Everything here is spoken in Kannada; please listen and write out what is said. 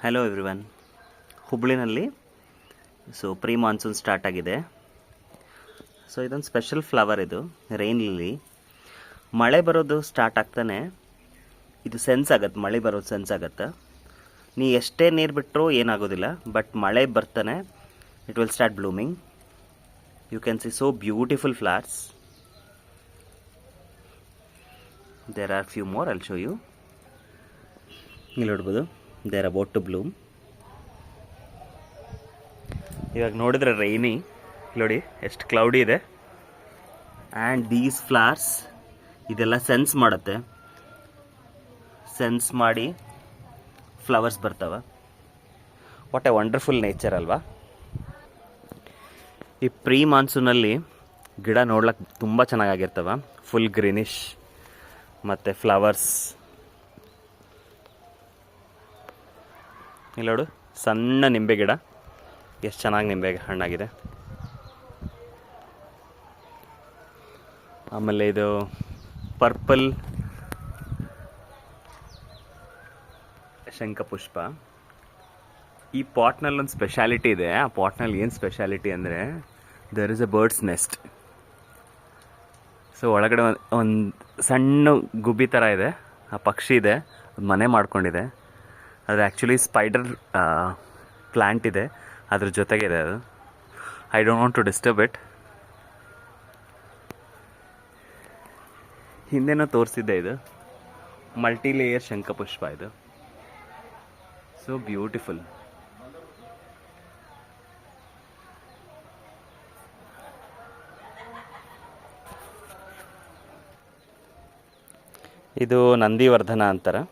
Hello everyone. ಹುಬ್ಳಿನಲ್ಲಿ ಪ್ರೀ ಮಾನ್ಸೂನ್ ಸ್ಟಾರ್ಟ್ ಆಗಿದೆ. ಇದೊಂದು ಸ್ಪೆಷಲ್ ಫ್ಲವರ್, ಇದು ರೈನ್ ಲಿಲಿ. ಮಳೆ ಬರೋದು ಸ್ಟಾರ್ಟ್ ಆಗ್ತಾನೆ ಇದು ಸೆನ್ಸ್ ಆಗುತ್ತೆ, ಮಳೆ ಬರೋದು ಸೆನ್ಸ್ ಆಗುತ್ತೆ. ನೀ ಎಷ್ಟೇ ನೀರು ಬಿಟ್ಟರೂ ಏನಾಗೋದಿಲ್ಲ, ಬಟ್ ಮಳೆ ಬರ್ತಾನೆ it will start blooming. You can see so beautiful flowers. There are few more, I'll show you. ಇಲ್ಲಿ ನೋಡ್ಬೋದು, they are about to bloom. ಇವಾಗ ನೋಡಿದ್ರೆ ರೈನಿ, ನೋಡಿ ಎಷ್ಟು ಕ್ಲೌಡಿ ಇದೆ. ಆ್ಯಂಡ್ ದೀಸ್ ಫ್ಲವರ್ಸ್ ಇದೆಲ್ಲ ಸೆನ್ಸ್ ಮಾಡುತ್ತೆ, ಸೆನ್ಸ್ ಮಾಡಿ ಫ್ಲವರ್ಸ್ ಬರ್ತವೆ. ವಾಟ್ ಎ ವಂಡರ್ಫುಲ್ ನೇಚರ್ ಅಲ್ವಾ. ಈ ಪ್ರೀ ಮಾನ್ಸೂನಲ್ಲಿ ಗಿಡ ನೋಡ್ಲಿಕ್ಕೆ ತುಂಬ ಚೆನ್ನಾಗಿರ್ತವೆ, ಫುಲ್ ಗ್ರೀನಿಶ್ ಮತ್ತು ಫ್ಲವರ್ಸ್. ಇಲ್ಲಿ ನೋಡು, ಸಣ್ಣ ನಿಂಬೆ ಗಿಡ, ಎಷ್ಟು ಚೆನ್ನಾಗಿ ನಿಂಬೆ ಹಣ್ಣಾಗಿದೆ. ಆಮೇಲೆ ಇದು ಪರ್ಪಲ್ ಶಂಖಪುಷ್ಪ. ಈ ಪಾಟ್ನಲ್ಲಿ ಒಂದು ಸ್ಪೆಷಾಲಿಟಿ ಇದೆ. ಆ ಪಾಟ್ನಲ್ಲಿ ಏನು ಸ್ಪೆಷಾಲಿಟಿ ಅಂದರೆ, there is a birds nest. ಒಳಗಡೆ ಒಂದು ಸಣ್ಣ ಗುಬ್ಬಿ ಥರ ಇದೆ, ಆ ಪಕ್ಷಿ ಇದೆ, ಅದು ಮನೆ ಮಾಡ್ಕೊಂಡಿದೆ. ಅದು ಆ್ಯಕ್ಚುಲಿ ಸ್ಪೈಡರ್ ಪ್ಲ್ಯಾಂಟ್ ಇದೆ, ಅದ್ರ ಜೊತೆಗಿದೆ ಅದು. I don't want to disturb it. ಹಿಂದೆನೂ ತೋರಿಸಿದ್ದೆ, ಇದು ಮಲ್ಟಿ ಲೇಯರ್ ಶಂಖಪುಷ್ಪ. ಇದು ಸೊ ಬ್ಯೂಟಿಫುಲ್. ಇದು ನಂದಿವರ್ಧನ ಅಂತಾರೆ.